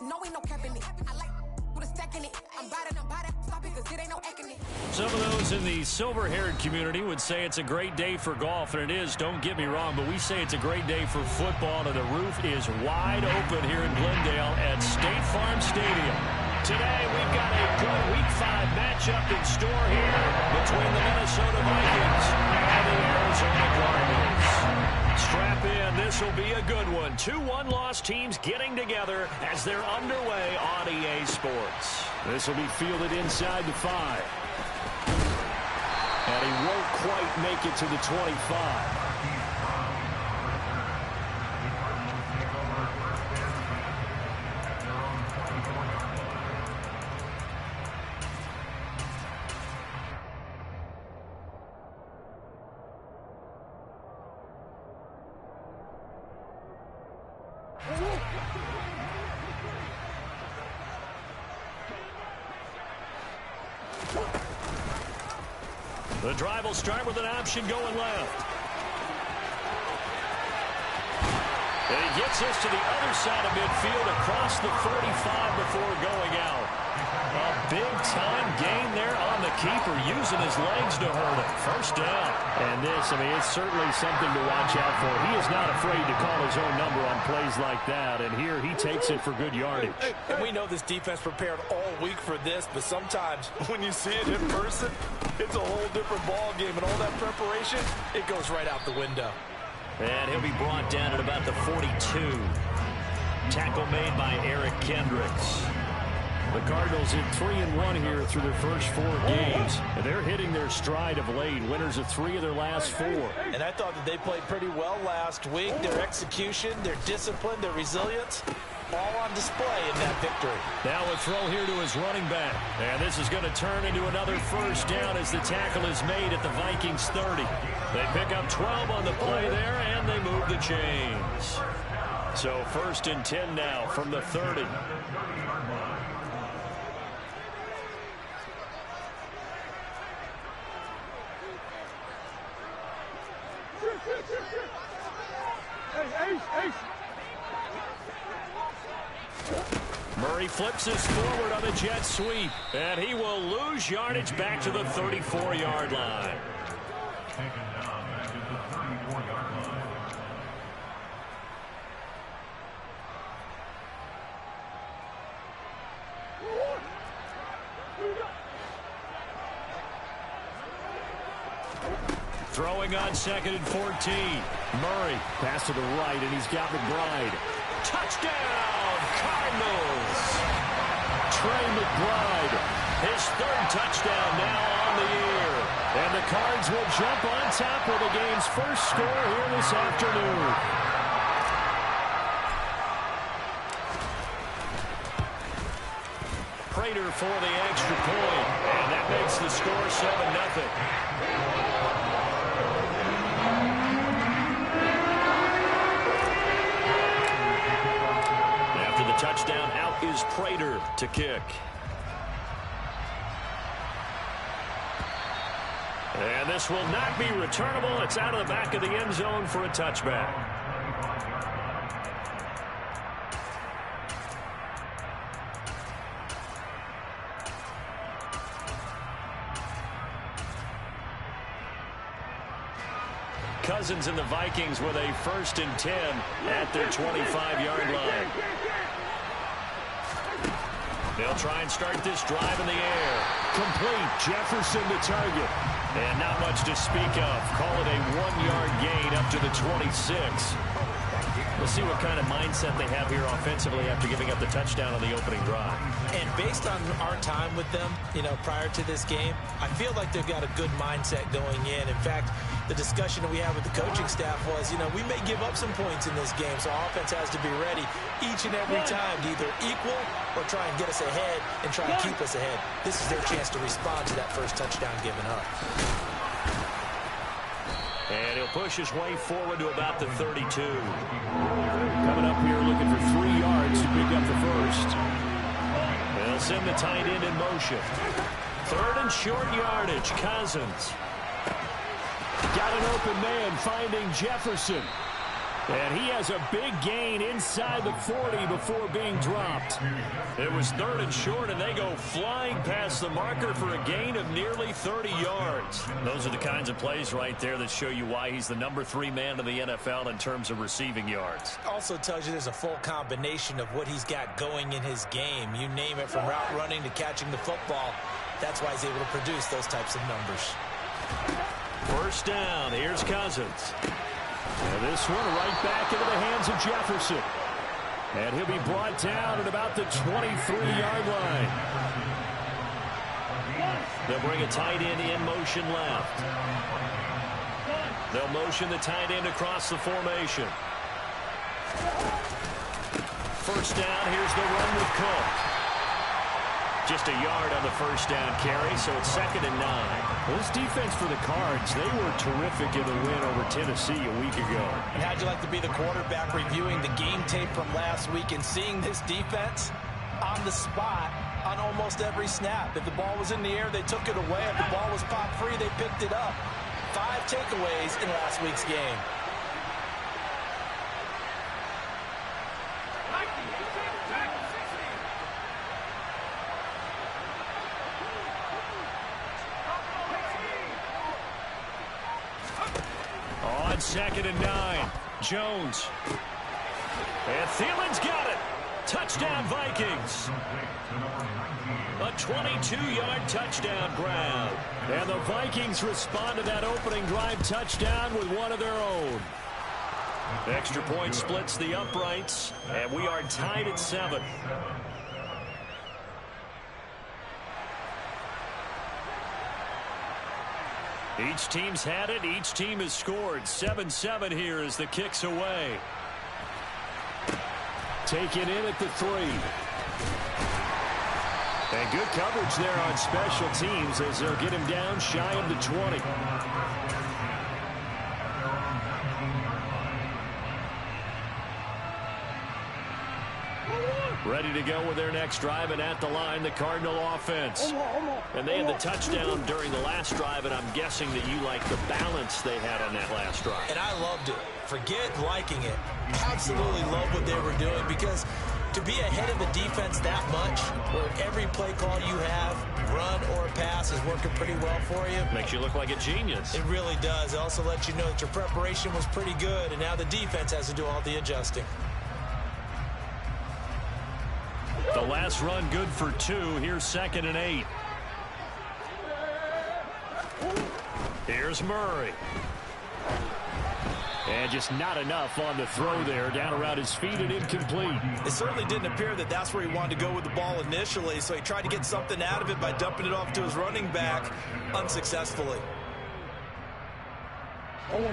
know ain't no capping it. I like with a stack in it. I'm about it, stop it, cause it ain't no acting it. Some of those in the silver-haired community would say it's a great day for golf, and it is, don't get me wrong, but we say it's a great day for football, and the roof is wide open here in Glendale at State Farm Stadium. Today, we've got a good Week 5 matchup in store here between the Minnesota Vikings and the Arizona Cardinals. Strap in, this will be a good one. Two one-loss teams getting together as they're underway on EA Sports. This will be fielded inside the 5. And he won't quite make it to the 25. The drive will start with an option going left. And he gets us to the other side of midfield across the 45 before going out. A big-time gain there on the keeper, using his legs to hurt him. First down. And this, it's certainly something to watch out for. He is not afraid to call his own number on plays like that. And here he takes it for good yardage. And we know this defense prepared all week for this, but sometimes when you see it in person, it's a whole different ball game. And all that preparation, it goes right out the window. And he'll be brought down at about the 42. Tackle made by Eric Kendricks. The Cardinals in 3-1 here through their first 4 games. And they're hitting their stride of late. Winners of 3 of their last 4. And I thought that they played pretty well last week. Their execution, their discipline, their resilience, all on display in that victory. Now a throw here to his running back. And this is going to turn into another first down as the tackle is made at the Vikings 30. They pick up 12 on the play there, and they move the chains. So 1st and 10 now from the 30. Murray flips us forward on the jet sweep, and he will lose yardage back to the 34-yard line. Throwing on 2nd and 14. Murray, pass to the right, and he's got McBride. Touchdown, Cardinals! Trey McBride, his 3rd touchdown now on the year. And the Cards will jump on top with the game's first score here this afternoon. Prater for the extra point, and that makes the score 7-0. Touchdown, out is Prater to kick. And this will not be returnable. It's out of the back of the end zone for a touchback. Cousins and the Vikings with a 1st and 10 at their 25-yard line. They'll try and start this drive in the air. Complete. Jefferson the target. And not much to speak of. Call it a 1-yard gain up to the 26. We'll see what kind of mindset they have here offensively after giving up the touchdown on the opening drive. And based on our time with them, prior to this game, I feel like they've got a good mindset going in. In fact, the discussion that we had with the coaching staff was, we may give up some points in this game, so our offense has to be ready each and every time to either equal or try and get us ahead and try and keep us ahead. This is their chance to respond to that first touchdown given up. And he'll push his way forward to about the 32. Coming up here looking for 3 yards to pick up the first. They'll send the tight end in motion. 3rd and short yardage. Cousins. Got an open man finding Jefferson. And he has a big gain inside the 40 before being dropped. It was 3rd and short, and they go flying past the marker for a gain of nearly 30 yards. Those are the kinds of plays right there that show you why he's the number 3 man in the NFL in terms of receiving yards. Also tells you there's a full combination of what he's got going in his game. You name it, from route running to catching the football. That's why he's able to produce those types of numbers. First down. Here's Cousins. And this one right back into the hands of Jefferson. And he'll be brought down at about the 23-yard line. They'll bring a tight end in motion left. They'll motion the tight end across the formation. First down. Here's the run with Cook. Just a yard on the first down carry, so it's 2nd and 9. Well, this defense for the Cards, they were terrific in the win over Tennessee a week ago. And how'd you like to be the quarterback reviewing the game tape from last week and seeing this defense on the spot on almost every snap? If the ball was in the air, they took it away. If the ball was popped free, they picked it up. 5 takeaways in last week's game. On 2nd and 9, Jones. And Thielen's got it. Touchdown, Vikings. A 22-yard touchdown grab. And the Vikings respond to that opening drive touchdown with one of their own. Extra point splits the uprights, and we are tied at 7. Each team's had it. Each team has scored. 7-7 here as the kick's away. Taken in at the 3. And good coverage there on special teams as they'll get him down shy of the 20. Ready to go with their next drive, and at the line, the Cardinal offense. And they had the touchdown during the last drive, and I'm guessing that you like the balance they had on that last drive. And I loved it. Forget liking it. Absolutely love what they were doing, because to be ahead of a defense that much, where every play call you have, run or pass, is working pretty well for you. Makes you look like a genius. It really does. It also lets you know that your preparation was pretty good, and now the defense has to do all the adjusting. The last run good for 2. Here's 2nd and 8. Here's Murray. And just not enough on the throw there. Down around his feet and incomplete. It certainly didn't appear that that's where he wanted to go with the ball initially, so he tried to get something out of it by dumping it off to his running back unsuccessfully.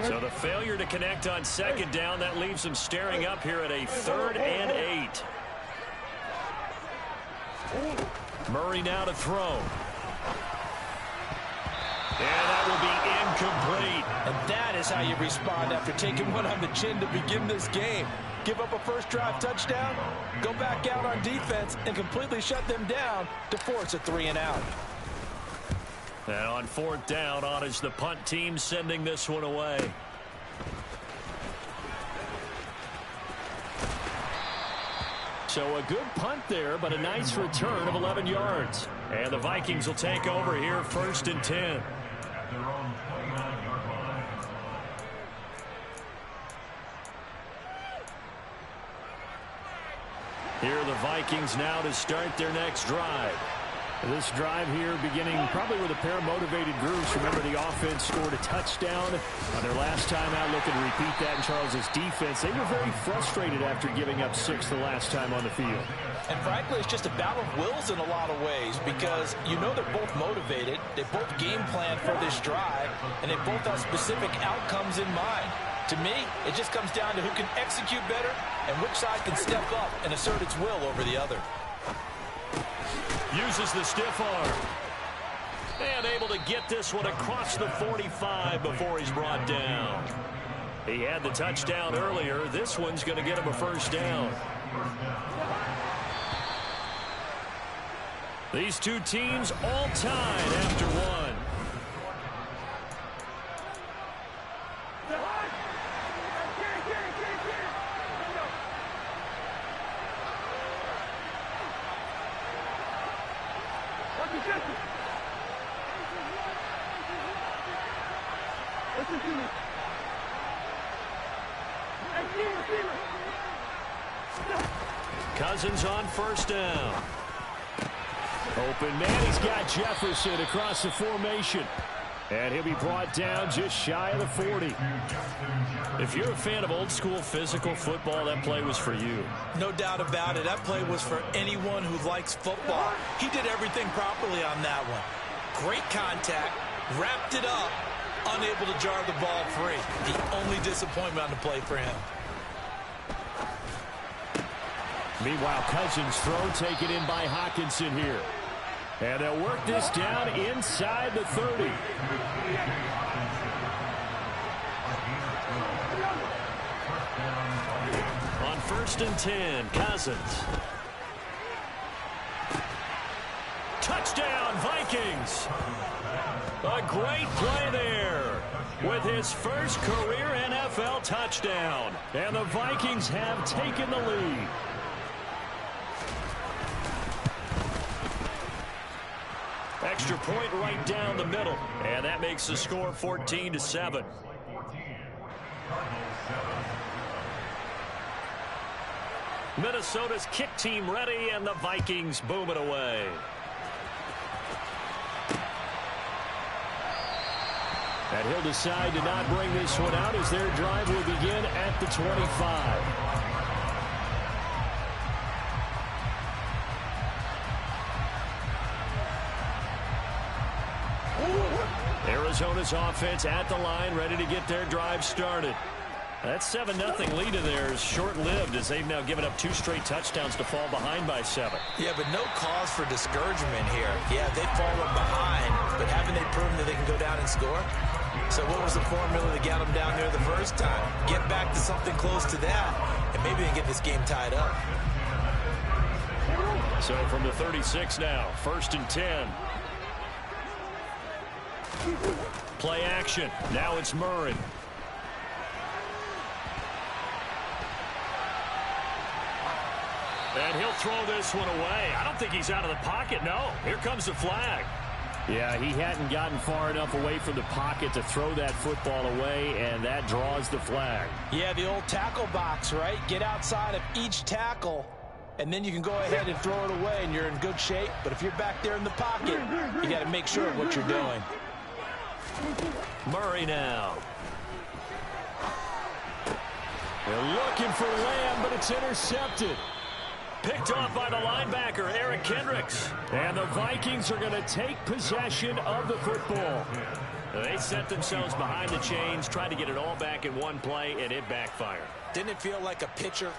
So the failure to connect on 2nd down, that leaves him staring up here at a 3rd and 8. Murray now to throw. And that will be incomplete. And that is how you respond after taking one on the chin to begin this game. Give up a first drive touchdown, go back out on defense, and completely shut them down to force a 3 and out. And on 4th down, on is the punt team sending this one away. So a good punt there, but a nice return of 11 yards. And the Vikings will take over here, 1st and 10. Here are the Vikings now to start their next drive. This drive here beginning probably with a pair of motivated groups. Remember, the offense scored a touchdown on their last time out, looking to repeat that in Charles's defense. They were very frustrated after giving up 6 the last time on the field. And frankly, it's just a battle of wills in a lot of ways, because you know they're both motivated, they both game plan for this drive, and they both have specific outcomes in mind. To me, it just comes down to who can execute better and which side can step up and assert its will over the other. Uses the stiff arm. And able to get this one across the 45 before he's brought down. He had the touchdown earlier. This one's going to get him a first down. These two teams all tied after one. Cousins on first down. Open man, he's got Jefferson across the formation. And he'll be brought down just shy of the 40. If you're a fan of old-school physical football, that play was for you. No doubt about it. That play was for anyone who likes football. He did everything properly on that one. Great contact, wrapped it up, unable to jar the ball free. The only disappointment on the play for him. Meanwhile, Cousins' throw taken in by Hockenson here. And they'll work this down inside the 30. On 1st and 10, Cousins. Touchdown, Vikings. A great play there with his first career NFL touchdown. And the Vikings have taken the lead. Extra point right down the middle. And that makes the score 14-7. Minnesota's kick team ready, and the Vikings boom it away. And he'll decide to not bring this one out as their drive will begin at the 25. Arizona's offense at the line, ready to get their drive started. That 7-0 lead of theirs short-lived as they've now given up 2 straight touchdowns to fall behind by 7. Yeah, but no cause for discouragement here. Yeah, they've fallen behind, but haven't they proven that they can go down and score? So what was the formula that got them down there the first time? Get back to something close to that, and maybe they can get this game tied up. So from the 36 now, 1st and 10. Play action. Now it's Murray. And he'll throw this one away. I don't think he's out of the pocket, no. Here comes the flag. Yeah, he hadn't gotten far enough away from the pocket to throw that football away, and that draws the flag. Yeah, the old tackle box, right? Get outside of each tackle, and then you can go ahead and throw it away, and you're in good shape. But if you're back there in the pocket, you got to make sure of what you're doing. Murray now. They're looking for Lamb, but it's intercepted. Picked off by the linebacker, Eric Kendricks. And the Vikings are going to take possession of the football. They set themselves behind the chains, tried to get it all back in one play, and it backfired. Didn't it feel like a pitcher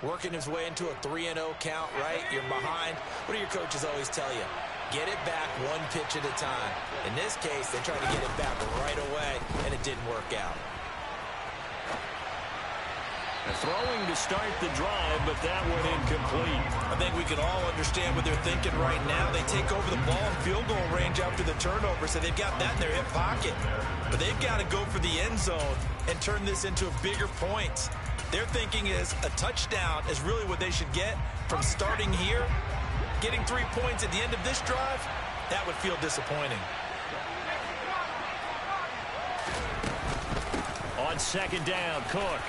working his way into a 3-0 count, right? You're behind. What do your coaches always tell you? Get it back one pitch at a time. In this case, they tried to get it back right away, and it didn't work out. Throwing to start the drive, but that went incomplete. I think we can all understand what they're thinking right now. They take over the ball in field goal range after the turnover, so they've got that in their hip pocket. But they've got to go for the end zone and turn this into a bigger point. Their thinking is a touchdown is really what they should get from starting here. Getting 3 points at the end of this drive, that would feel disappointing. On 2nd down, Cook.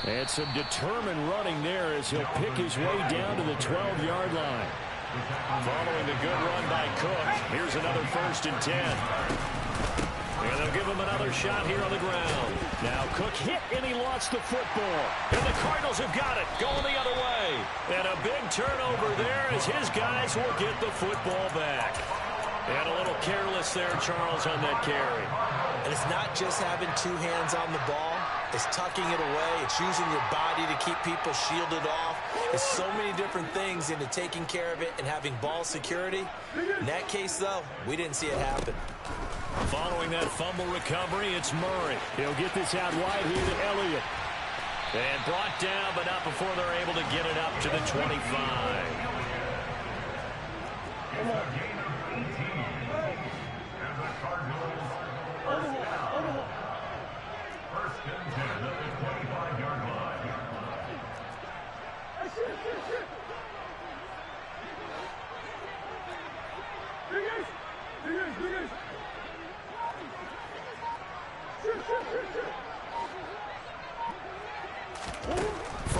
And some determined running there as he'll pick his way down to the 12-yard line. Following the good run by Cook, here's another 1st and 10. And they'll give him another shot here on the ground. Now Cook hit and he lost the football. And the Cardinals have got it, going the other way. And a big turnover there as his guys will get the football back. And a little careless there, Charles, on that carry. And it's not just having 2 hands on the ball. It's tucking it away. It's using your body to keep people shielded off. It's so many different things into taking care of it and having ball security. In that case, though, we didn't see it happen. Following that fumble recovery, it's Murray. He'll get this out wide here to Elliott. And brought down, but not before they're able to get it up to the 25.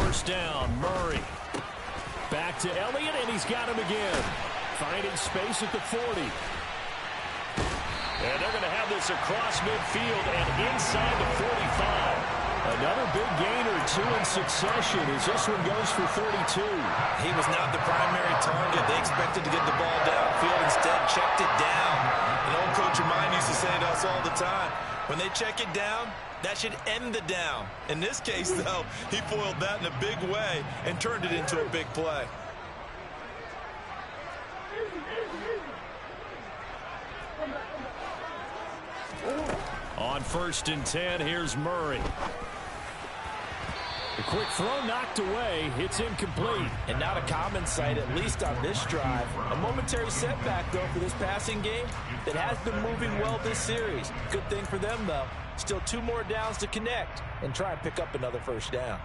first down. Murray. Back to Elliott, and he's got him again. Finding space at the 40. And they're going to have this across midfield and inside the 45. Another big gain or two in succession as this one goes for 32. He was not the primary target. They expected to get the ball downfield. Instead, checked it down. An old coach of mine used to say to us all the time, when they check it down, that should end the down. In this case, though, he foiled that in a big way and turned it into a big play. On 1st and 10, here's Murray. The quick throw knocked away. It's incomplete. And not a common sight, at least on this drive. A momentary setback, though, for this passing game that has been moving well this series. Good thing for them, though. Still 2 more downs to connect and try and pick up another first down.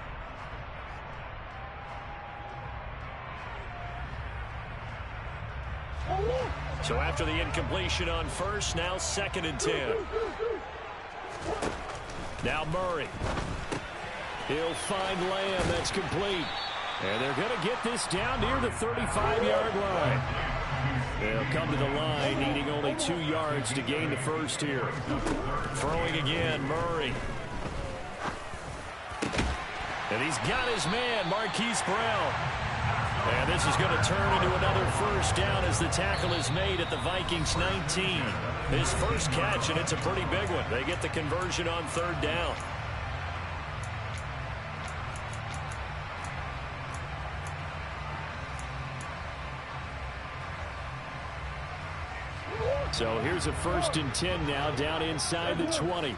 So after the incompletion on first, now 2nd and 10. Now Murray. He'll find Lamb. That's complete. And they're going to get this down near the 35-yard line. They'll come to the line, needing only 2 yards to gain the first here. Throwing again, Murray. And he's got his man, Marquise Brown. And this is going to turn into another first down as the tackle is made at the Vikings 19. His first catch, and it's a pretty big one. They get the conversion on 3rd down. So here's a 1st and 10 now, down inside the 20.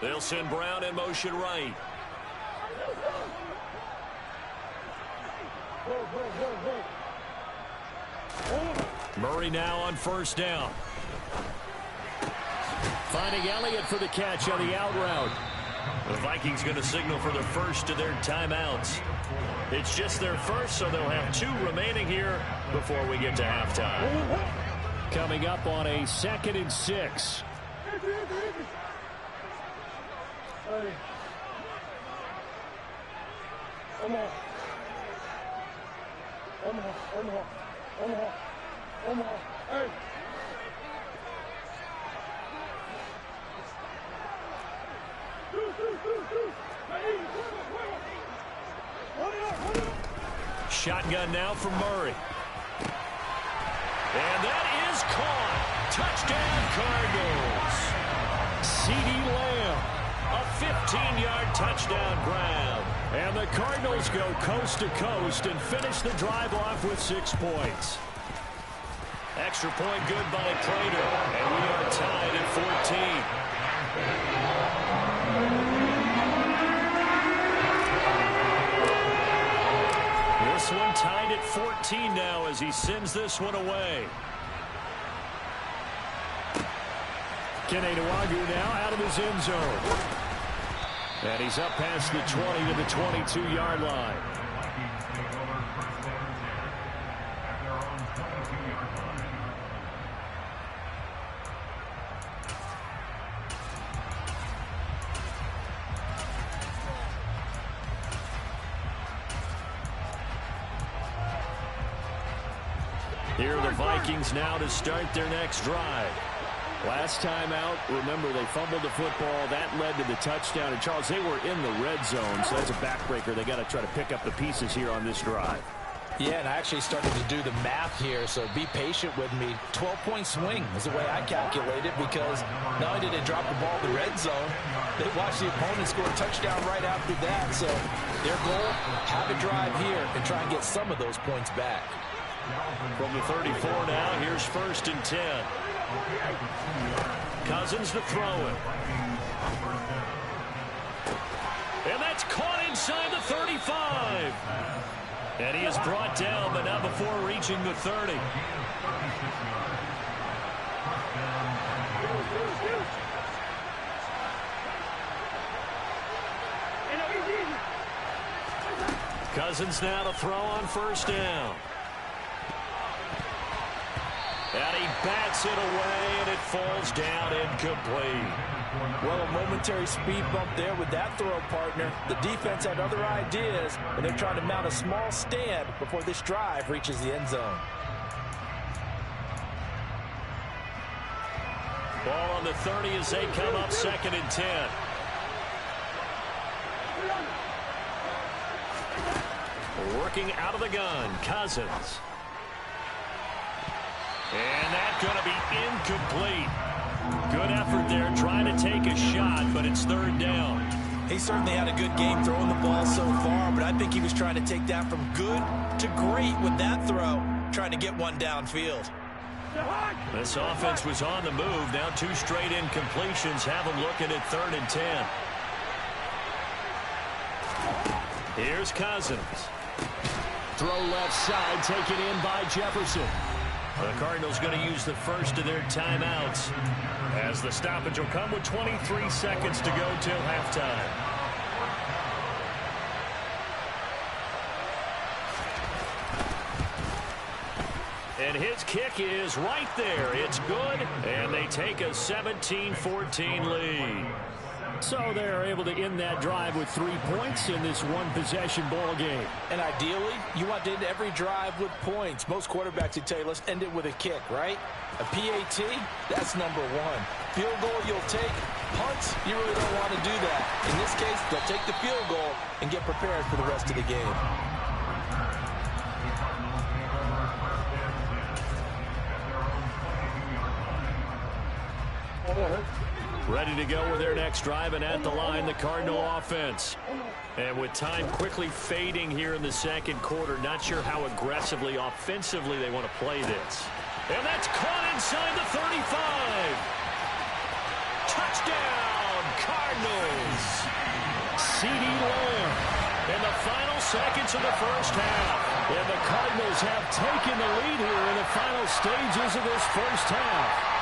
They'll send Brown in motion right. Murray now on 1st down. Finding Elliott for the catch on the out route. The Vikings going to signal for the first of their timeouts. It's just their first, so they'll have 2 remaining here before we get to halftime. Coming up on a 2nd and 6. Shotgun now from Murray. And that is caught. Touchdown, Cardinals. CeeDee Lamb, a 15-yard touchdown grab. And the Cardinals go coast to coast and finish the drive off with 6 points. Extra point good by Prater. And we are tied at 14. This one tied at 14 now as he sends this one away. Kene Nwangwu now out of his end zone. And he's up past the 20 to the 22-yard line. Here are the Vikings now to start their next drive. Last time out, remember, they fumbled the football. That led to the touchdown. And, Charles, they were in the red zone, so that's a backbreaker. They got to try to pick up the pieces here on this drive. Yeah, and I actually started to do the math here, so be patient with me. 12-point swing is the way I calculate it, because not only did they drop the ball in the red zone, they watched the opponent score a touchdown right after that. So their goal, have a drive here and try and get some of those points back. From the 34 now, here's 1st and 10. Cousins to throw it. And that's caught inside the 35. And he is brought down, but not before reaching the 30. Cousins now to throw on 1st down. And he bats it away, and it falls down incomplete. Well, a momentary speed bump there with that throw, partner. The defense had other ideas, and they're trying to mount a small stand before this drive reaches the end zone. Ball on the 30 as they come up 2nd and 10. Working out of the gun, Cousins. And that's going to be incomplete. Good effort there trying to take a shot, but it's 3rd down. He certainly had a good game throwing the ball so far, but I think he was trying to take that from good to great with that throw, trying to get one downfield. This offense was on the move. Now 2 straight incompletions have them looking at 3rd and 10. Here's Cousins. Throw left side, taken in by Jefferson. The Cardinals going to use the first of their timeouts as the stoppage will come with 23 seconds to go till halftime. And his kick is right there. It's good, and they take a 17-14 lead. So they're able to end that drive with 3 points in this one-possession ball game. And ideally, you want to end every drive with points. Most quarterbacks would tell you, let's end it with a kick, right? A PAT, that's number 1. Field goal you'll take. Punts, you really don't want to do that. In this case, they'll take the field goal and get prepared for the rest of the game. Ready to go with their next drive, and at the line, the Cardinal offense. And with time quickly fading here in the 2nd quarter, not sure how aggressively, offensively they want to play this. And that's caught inside the 35. Touchdown, Cardinals. CeeDee Lamb in the final seconds of the first half. And the Cardinals have taken the lead here in the final stages of this first half.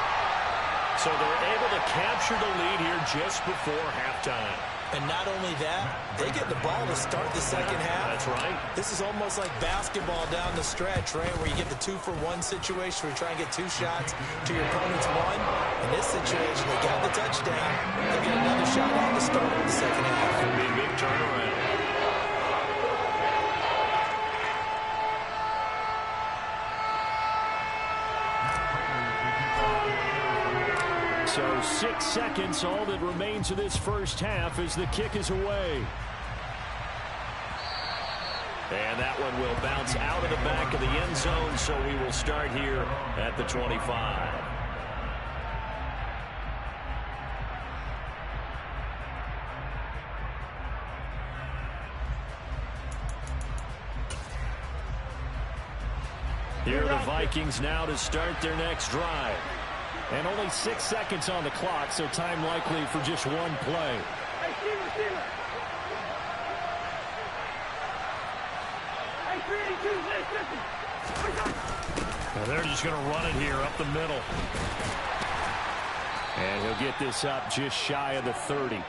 So they're able to capture the lead here just before halftime. And not only that, they get the ball to start the second half. That's right. This is almost like basketball down the stretch, right, where you get the 2-for-1 situation where you try and get 2 shots to your opponent's 1. In this situation, they got the touchdown. They get another shot on the start of the second half. It'll be a big turnaround. So 6 seconds, all that remains of this first half as the kick is away. And that one will bounce out of the back of the end zone, so we will start here at the 25. Here are the Vikings now to start their next drive. And only 6 seconds on the clock, so time likely for just one play. Well, they're just going to run it here up the middle. And he'll get this up just shy of the 30.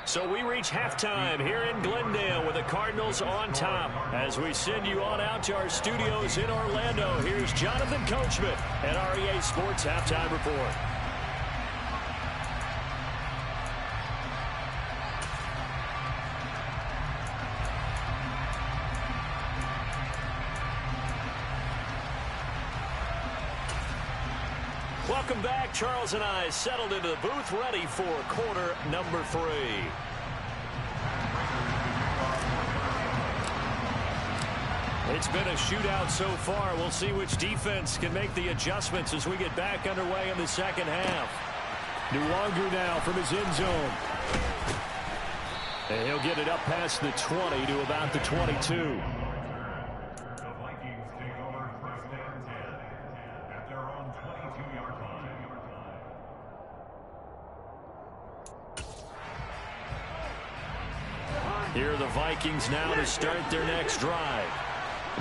So we reach halftime here in Glendale with the Cardinals on top. As we send you on out to our studios in Orlando, here's Jonathan Coachman at REA Sports Halftime Report. Welcome back. Charles and I settled into the booth, ready for quarter number 3. It's been a shootout so far. We'll see which defense can make the adjustments as we get back underway in the second half. Nwangu now from his end zone. And he'll get it up past the 20 to about the 22. Here are the Vikings now to start their next drive.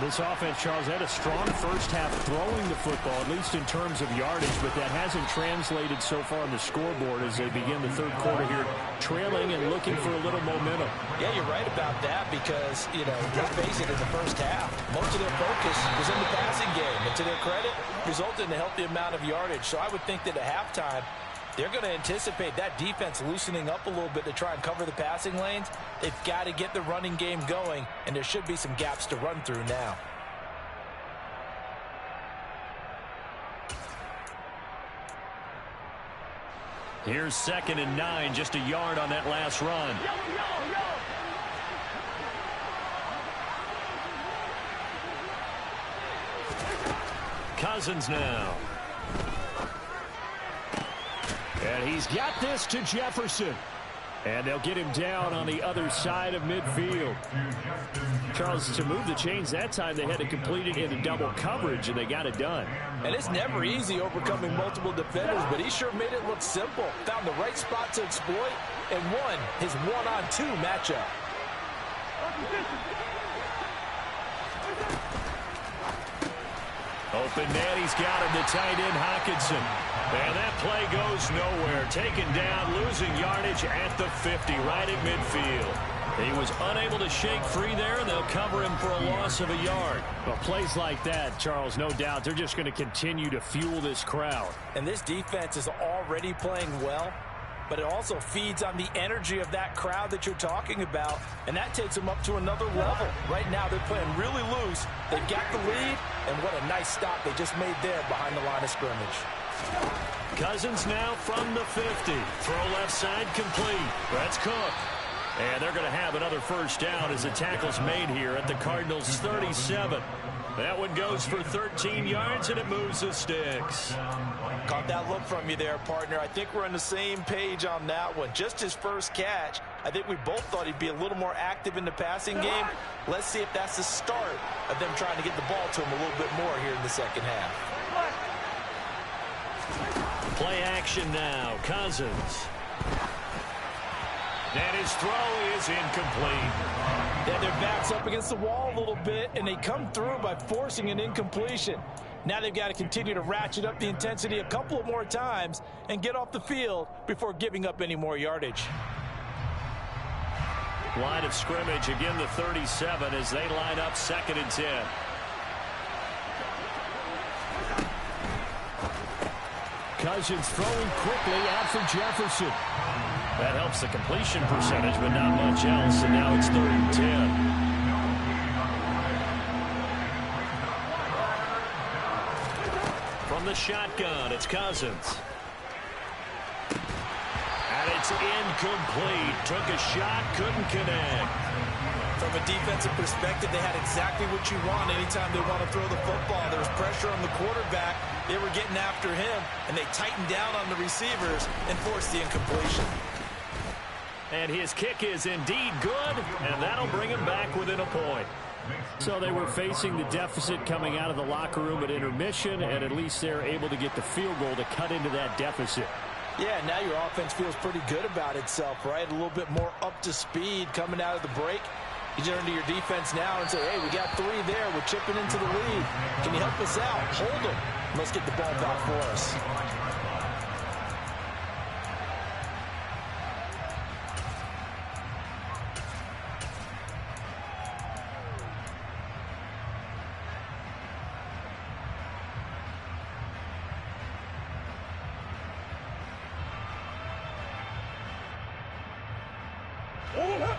This offense, Charles, had a strong first half throwing the football, at least in terms of yardage, but that hasn't translated so far on the scoreboard as they begin the third quarter here, trailing and looking for a little momentum. Yeah, you're right about that because, let's face it, in the first half, most of their focus was in the passing game, and to their credit, resulted in a healthy amount of yardage. So I would think that at halftime, they're going to anticipate that defense loosening up a little bit to try and cover the passing lanes. They've got to get the running game going, and there should be some gaps to run through now. Here's 2nd and 9, just a yard on that last run. Cousins now. And he's got this to Jefferson. And they'll get him down on the other side of midfield. Charles, to move the chains that time, they had to complete it into double coverage, and they got it done. And it's never easy overcoming multiple defenders, but he sure made it look simple. Found the right spot to exploit and won his one-on-two matchup. Open man, he's got him, the tight end Hockenson. And that play goes nowhere. Taken down, losing yardage at the 50, right at midfield. He was unable to shake free there, and they'll cover him for a loss of a yard. Well, plays like that, Charles, no doubt, they're just going to continue to fuel this crowd. And this defense is already playing well, but it also feeds on the energy of that crowd that you're talking about, and that takes them up to another level. Right now, they're playing really loose. They've got the lead, and what a nice stop they just made there behind the line of scrimmage. Cousins now from the 50. Throw left side complete. That's Cook. And they're going to have another first down as the tackle's made here at the Cardinals' 37. That one goes for 13 yards, and it moves the sticks. Caught that look from you there, partner. I think we're on the same page on that one. Just his first catch. I think we both thought he'd be a little more active in the passing game. Let's see if that's the start of them trying to get the ball to him a little bit more here in the second half. Play action now. Cousins. And his throw is incomplete. Yeah, their back's up against the wall a little bit, and they come through by forcing an incompletion. Now they've got to continue to ratchet up the intensity a couple of more times and get off the field before giving up any more yardage. Line of scrimmage, again the 37 as they line up 2nd and 10. Cousins throwing quickly out for Jefferson. That helps the completion percentage, but not much else, and now it's 3rd and 10. From the shotgun, it's Cousins. And it's incomplete. Took a shot, couldn't connect. From a defensive perspective, they had exactly what you want anytime they want to throw the football. There was pressure on the quarterback. They were getting after him, and they tightened down on the receivers and forced the incompletion. And his kick is indeed good, and that'll bring him back within a point. So they were facing the deficit coming out of the locker room at intermission, and at least they're able to get the field goal to cut into that deficit. Yeah, now your offense feels pretty good about itself, right? A little bit more up to speed coming out of the break. You turn to your defense now and say, hey, we got 3 there. We're chipping into the lead. Can you help us out? Hold them. Let's get the ball back for us.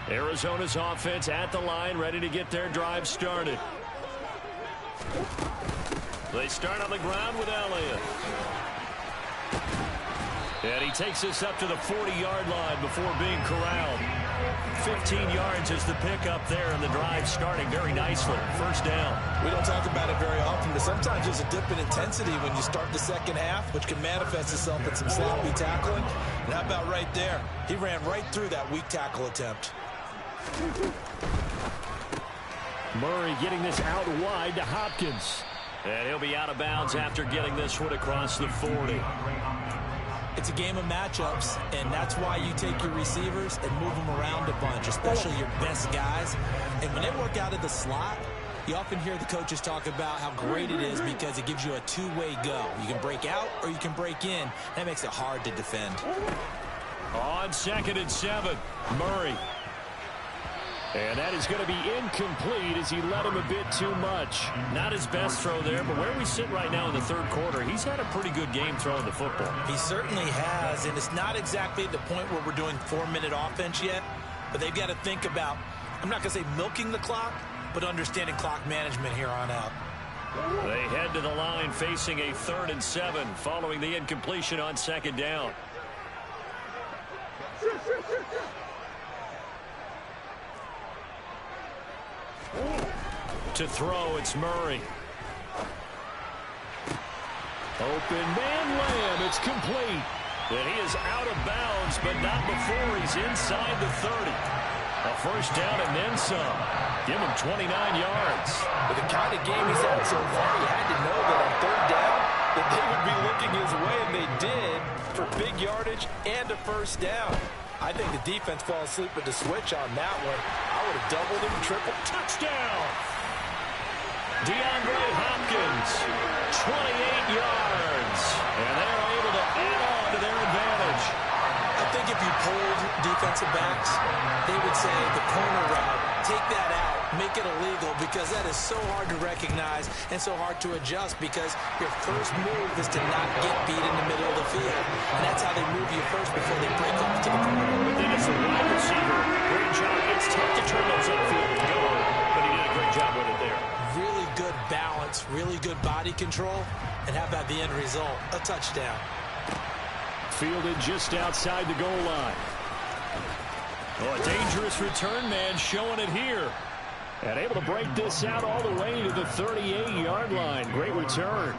Arizona's offense at the line, ready to get their drive started. They start on the ground with Elliott. And he takes us up to the 40-yard line before being corralled. 15 yards is the pickup there, and the drive starting very nicely. First down. We don't talk about it very often, but sometimes there's a dip in intensity when you start the second half, which can manifest itself in some sloppy tackling. And how about right there? He ran right through that weak tackle attempt. Murray getting this out wide to Hopkins. And he'll be out of bounds after getting this one across the 40. It's a game of matchups, and that's why you take your receivers and move them around a bunch, especially your best guys. And when they work out of the slot, You often hear the coaches talk about how great it is because it gives you a two-way go. You can break out or you can break in. That makes it hard to defend. On 2nd and 7, Murray. And that is going to be incomplete as he led him a bit too much. Not his best throw there, but where we sit right now in the third quarter, he's had a pretty good game throwing the football. He certainly has, and it's not exactly at the point where we're doing 4-minute offense yet, but they've got to think about, I'm not going to say milking the clock, but understanding clock management here on out. They head to the line facing a 3rd and 7 following the incompletion on 2nd down. To throw, it's Murray. Open man Lamb, it's complete. And he is out of bounds, but not before he's inside the 30. A first down and then some. Give him 29 yards. With the kind of game he's had so far, he had to know that on 3rd down that they would be looking his way, and they did, for big yardage and a first down. I think the defense falls asleep with the switch on that one. I would have doubled him, tripled. Touchdown! DeAndre Hopkins, 28 yards. And they're able to add on to their advantage. I think if you polled defensive backs, they would say the corner route, take that out, make it illegal, because that is so hard to recognize and so hard to adjust, because your first move is to not get beat in the middle of the field. And that's how they move you first before they break off to the corner. But then as a wide receiver, great job. It's tough to turn those upfield and go, but he did a great job with it there. Really good balance, really good body control, and how about the end result? A touchdown. Fielded just outside the goal line. Oh, a dangerous return man showing it here. And able to break this out all the way to the 38-yard line. Great return.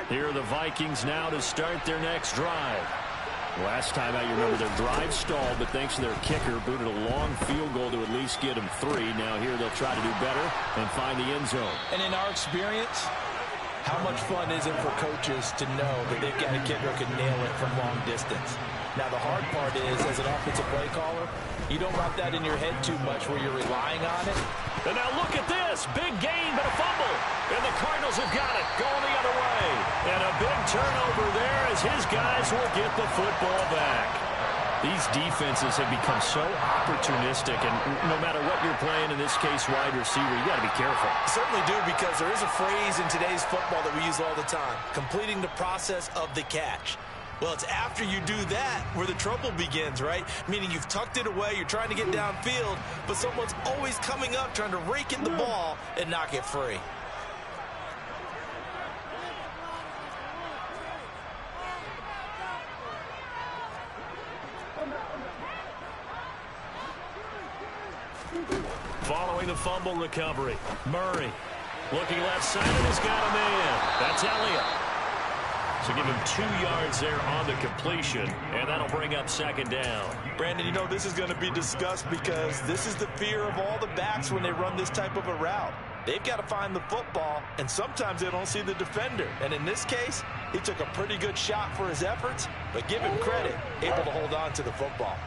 Here are the Vikings now to start their next drive. Last time out, you remember their drive stalled, but thanks to their kicker, booted a long field goal to at least get them 3. Now here they'll try to do better and find the end zone. And in our experience, how much fun is it for coaches to know that they've got a kicker who can nail it from long distance? Now, the hard part is, as an offensive play caller, you don't want that in your head too much where you're relying on it. And now look at this. Big gain, but a fumble. And the Cardinals have got it. Going the other way. And a big turnover there as his guys will get the football back. These defenses have become so opportunistic, and no matter what you're playing, in this case wide receiver, you got to be careful. Certainly do, because there is a phrase in today's football that we use all the time, completing the process of the catch. Well, it's after you do that where the trouble begins, right? Meaning you've tucked it away, you're trying to get downfield, but someone's always coming up trying to rake in the ball and knock it free. Following the fumble recovery, Murray looking left side and has got a man. That's Elliott. So give him 2 yards there on the completion, and that'll bring up 2nd down. Brandon, you know, this is going to be discussed because this is the fear of all the backs when they run this type of a route. They've got to find the football, and sometimes they don't see the defender. And in this case, he took a pretty good shot for his efforts, but give him credit, able to hold on to the football.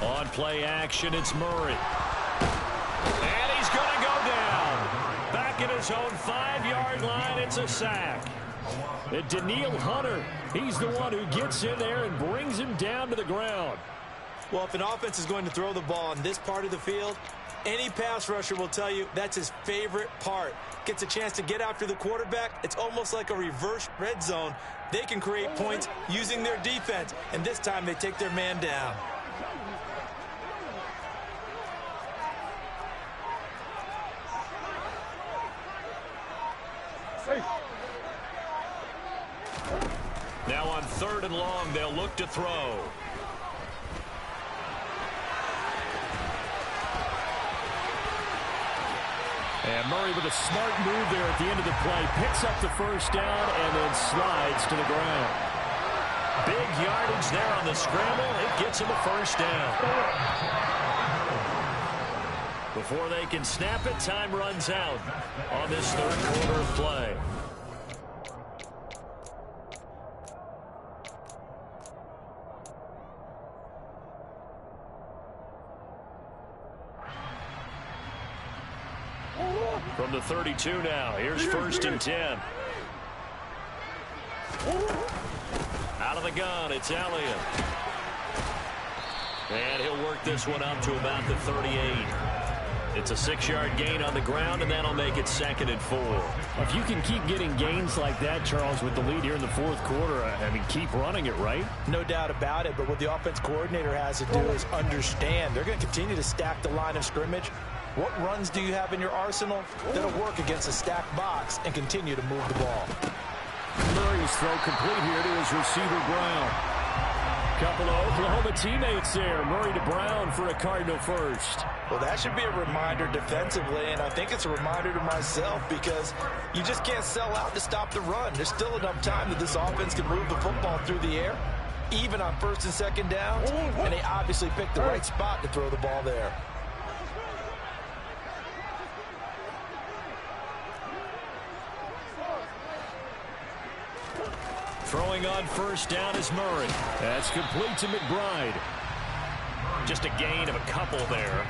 On play action, it's Murray. And he's going to go down. Back at his own 5-yard line, it's a sack. And Daniil Hunter, he's the one who gets in there and brings him down to the ground. Well, if an offense is going to throw the ball on this part of the field, any pass rusher will tell you that's his favorite part. Gets a chance to get after the quarterback. It's almost like a reverse red zone. They can create points using their defense, and this time they take their man down. Now on 3rd and long, they'll look to throw. And Murray with a smart move there at the end of the play. Picks up the first down and then slides to the ground. Big yardage there on the scramble. It gets him a first down. Before they can snap it, time runs out on this third quarter of play. From the 32 now, here's 1st and 10. Out of the gun, it's Elliott. And he'll work this one up to about the 38. It's a 6-yard gain on the ground, and that'll make it 2nd and 4. If you can keep getting gains like that, Charles, with the lead here in the 4th quarter, I mean, keep running it, right? No doubt about it, but what the offense coordinator has to do is understand they're going to continue to stack the line of scrimmage. What runs do you have in your arsenal that'll work against a stacked box and continue to move the ball? Murray's throw complete here to his receiver, Brown. Couple of Oklahoma teammates there. Murray to Brown for a Cardinal first. Well, that should be a reminder defensively, and I think it's a reminder to myself because you just can't sell out to stop the run. There's still enough time that this offense can move the football through the air, even on 1st and 2nd downs, and they obviously picked the right spot to throw the ball there. Throwing on 1st down is Murray. That's complete to McBride. Just a gain of a couple there.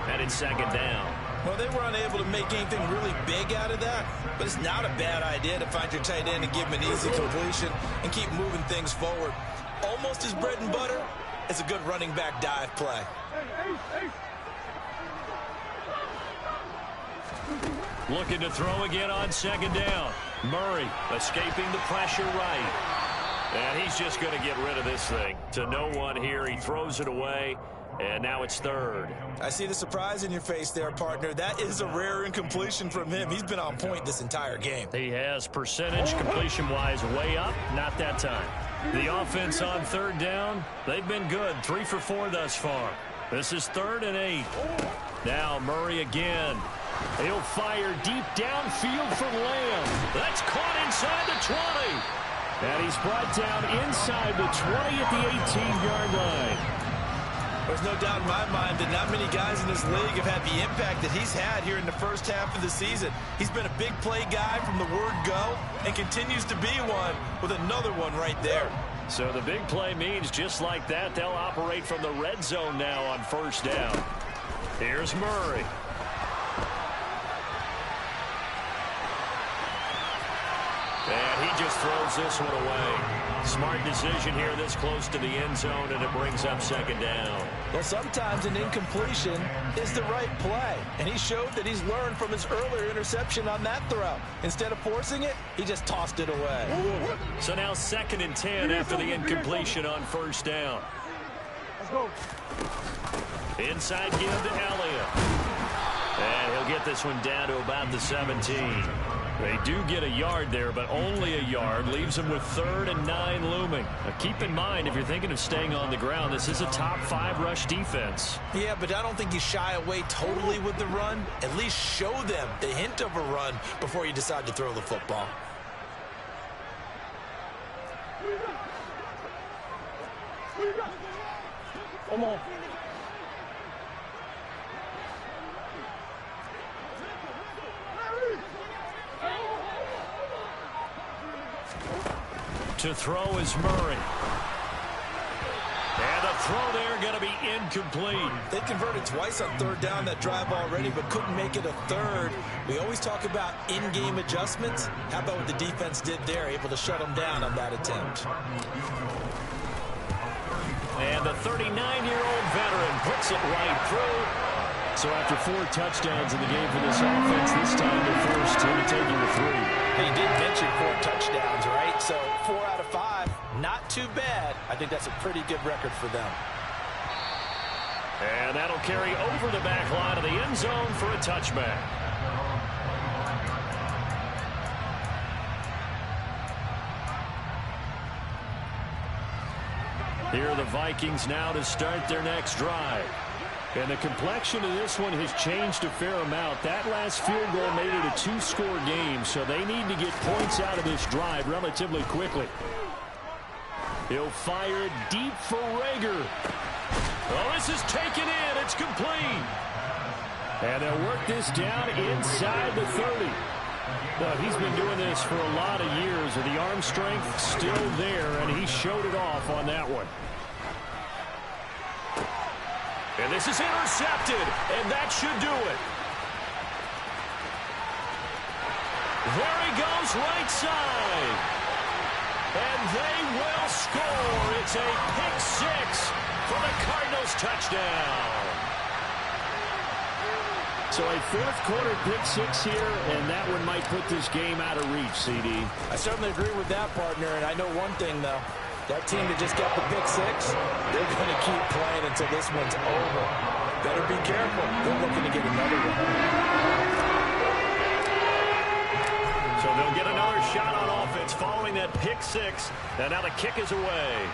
And it's 2nd down. Well, they were unable to make anything really big out of that, but it's not a bad idea to find your tight end and give him an easy completion and keep moving things forward. Almost his bread and butter. It's a good running back dive play. Looking to throw again on 2nd down. Murray escaping the pressure right. And he's just going to get rid of this thing to no one here. He throws it away, and now it's 3rd. I see the surprise in your face there, partner. That is a rare incompletion from him. He's been on point this entire game. He has percentage completion-wise way up. Not that time. The offense on 3rd down, they've been good. 3 for 4 thus far. This is 3rd and 8. Now Murray again. He'll fire deep downfield for Lamb. That's caught inside the 20. And he's brought down inside the 20 at the 18-yard line. There's no doubt in my mind that not many guys in this league have had the impact that he's had here in the first half of the season. He's been a big play guy from the word go and continues to be one with another one right there. So the big play means just like that, they'll operate from the red zone now on 1st down. Here's Murray. And he just throws this one away. Smart decision here this close to the end zone, and it brings up 2nd down. Well, sometimes an incompletion is the right play, and he showed that he's learned from his earlier interception on that throw. Instead of forcing it, he just tossed it away. So now 2nd and 10 after the incompletion on 1st down. Let's go. Inside give to Elliott. And he'll get this one down to about the 17. They do get a yard there, but only a yard. Leaves them with 3rd and 9 looming. Now, keep in mind, if you're thinking of staying on the ground, this is a top 5 rush defense. Yeah, but I don't think you shy away totally with the run. At least show them the hint of a run before you decide to throw the football. Come on. To throw is Murray. And the throw there going to be incomplete. They converted twice on 3rd down that drive already, but couldn't make it a 3rd. We always talk about in-game adjustments. How about what the defense did there, able to shut them down on that attempt. And the 39-year-old veteran puts it right through. So after 4 touchdowns in the game for this offense, this time they're forced to take him to 3. He did mention 4 touchdowns, right? So 4 out of 5, not too bad. I think that's a pretty good record for them. And that'll carry over the back line of the end zone for a touchback. Here are the Vikings now to start their next drive. And the complexion of this one has changed a fair amount. That last field goal made it a 2-score game, so they need to get points out of this drive relatively quickly. He'll fire it deep for Rager. Oh, this is taken in. It's complete. And they'll work this down inside the 30. Well, he's been doing this for a lot of years, and the arm strength still there, and he showed it off on that one. And this is intercepted, and that should do it. There he goes, right side. And they will score. It's a pick six for the Cardinals touchdown. So a fourth-quarter pick six here, and that one might put this game out of reach, CD. I certainly agree with that, partner, and I know one thing, though. That team that just got the pick six, they're going to keep playing until this one's over. Better be careful. They're looking to get another one. So they'll get another shot on offense following that pick six. And now the kick is away.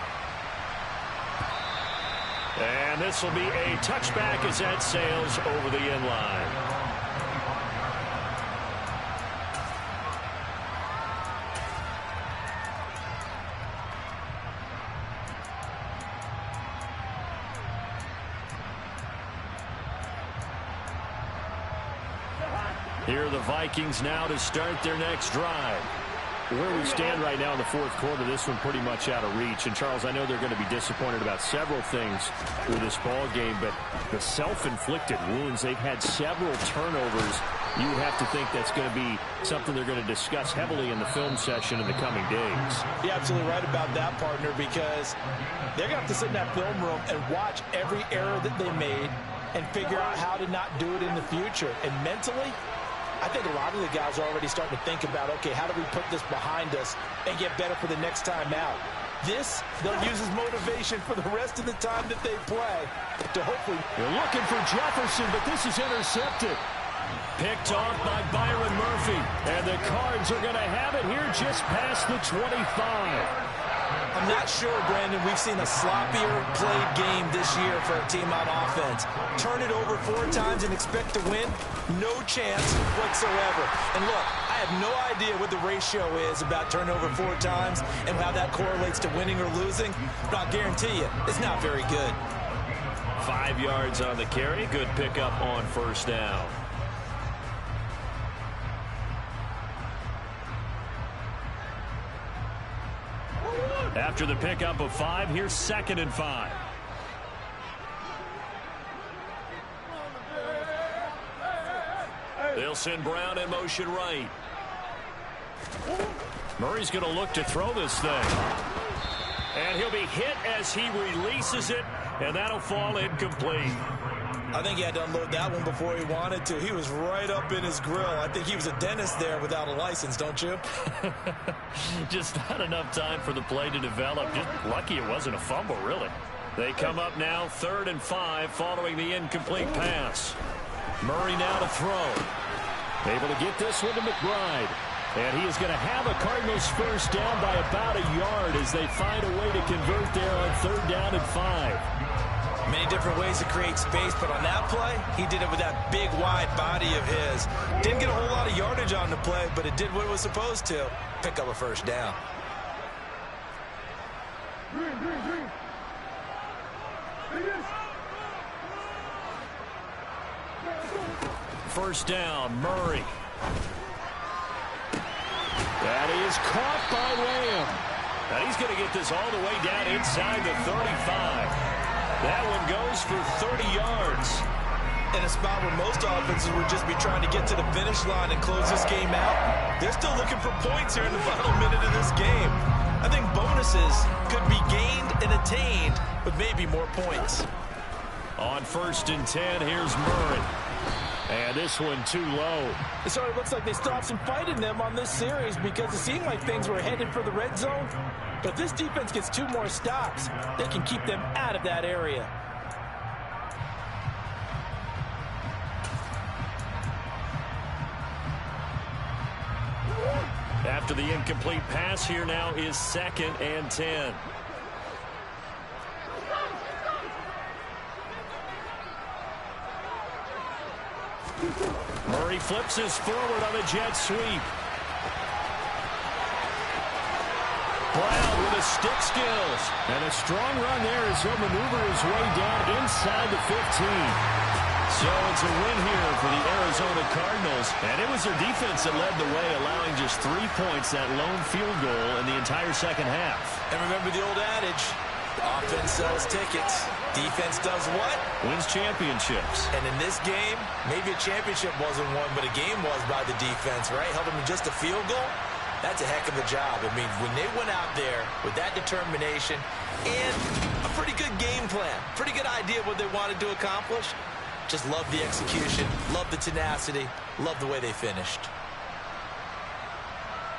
And this will be a touchback as that sails over the end line. Here are the Vikings now to start their next drive. Where we stand right now in the fourth quarter, this one pretty much out of reach. And, Charles, I know they're going to be disappointed about several things with this ball game, but the self-inflicted wounds, they've had several turnovers. You would have to think that's going to be something they're going to discuss heavily in the film session in the coming days. You're absolutely right about that, partner, because they're going to have to sit in that film room and watch every error that they made and figure out how to not do it in the future. And mentally, I think a lot of the guys are already starting to think about, okay, how do we put this behind us and get better for the next time out? This, they'll use as motivation for the rest of the time that they play to hopefully... They're looking for Jefferson, but this is intercepted. Picked off by Byron Murphy. And the Cards are going to have it here just past the 25. I'm not sure, Brandon, we've seen a sloppier played game this year for a team on offense. Turn it over 4 times and expect to win? No chance whatsoever. And look, I have no idea what the ratio is about turnover 4 times and how that correlates to winning or losing, but I'll guarantee you, it's not very good. 5 yards on the carry. Good pickup on first down. After the pickup of 5, here's 2nd and 5. They'll send Brown in motion right. Murray's going to look to throw this thing. And he'll be hit as he releases it, and that'll fall incomplete. I think he had to unload that one before he wanted to. He was right up in his grill. I think he was a dentist there without a license, don't you? Just not enough time for the play to develop. Just lucky it wasn't a fumble, really. They come up now 3rd and 5 following the incomplete pass. Murray now to throw. Able to get this one to McBride. And he is going to have a Cardinals first down by about a yard as they find a way to convert there on 3rd down and 5. Many different ways to create space, but on that play, he did it with that big, wide body of his. Didn't get a whole lot of yardage on the play, but it did what it was supposed to. Pick up a first down. First down, Murray. That is caught by Lamb. Now he's going to get this all the way down inside the 35. That one goes for 30 yards. In a spot where most offenses would just be trying to get to the finish line and close this game out, they're still looking for points here in the final minute of this game. I think bonuses could be gained and attained with maybe more points. On 1st and 10, here's Murray. And this one too low. It sort of looks like they stopped some fight in them on this series because it seemed like things were headed for the red zone. But if this defense gets 2 more stops, they can keep them out of that area. After the incomplete pass, here now is 2nd and 10. Murray flips his forward on a jet sweep. Brown with a stick skills. And a strong run there as he'll maneuver his way down inside the 15. So it's a win here for the Arizona Cardinals. And it was their defense that led the way, allowing just 3 points, that lone field goal in the entire second half. And remember the old adage, offense sells tickets. Defense does what? Wins championships. And in this game, maybe a championship wasn't won, but a game was by the defense, right? Held them to just a field goal. That's a heck of a job. I mean, when they went out there with that determination and a pretty good game plan, pretty good idea of what they wanted to accomplish, just love the execution, love the tenacity, love the way they finished.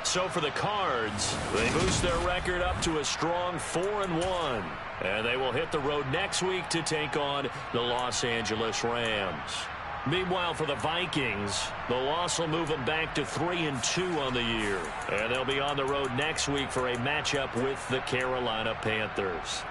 So for the Cards, they boost their record up to a strong 4-1. And they will hit the road next week to take on the Los Angeles Rams. Meanwhile, for the Vikings, the loss will move them back to 3-2 on the year. And they'll be on the road next week for a matchup with the Carolina Panthers.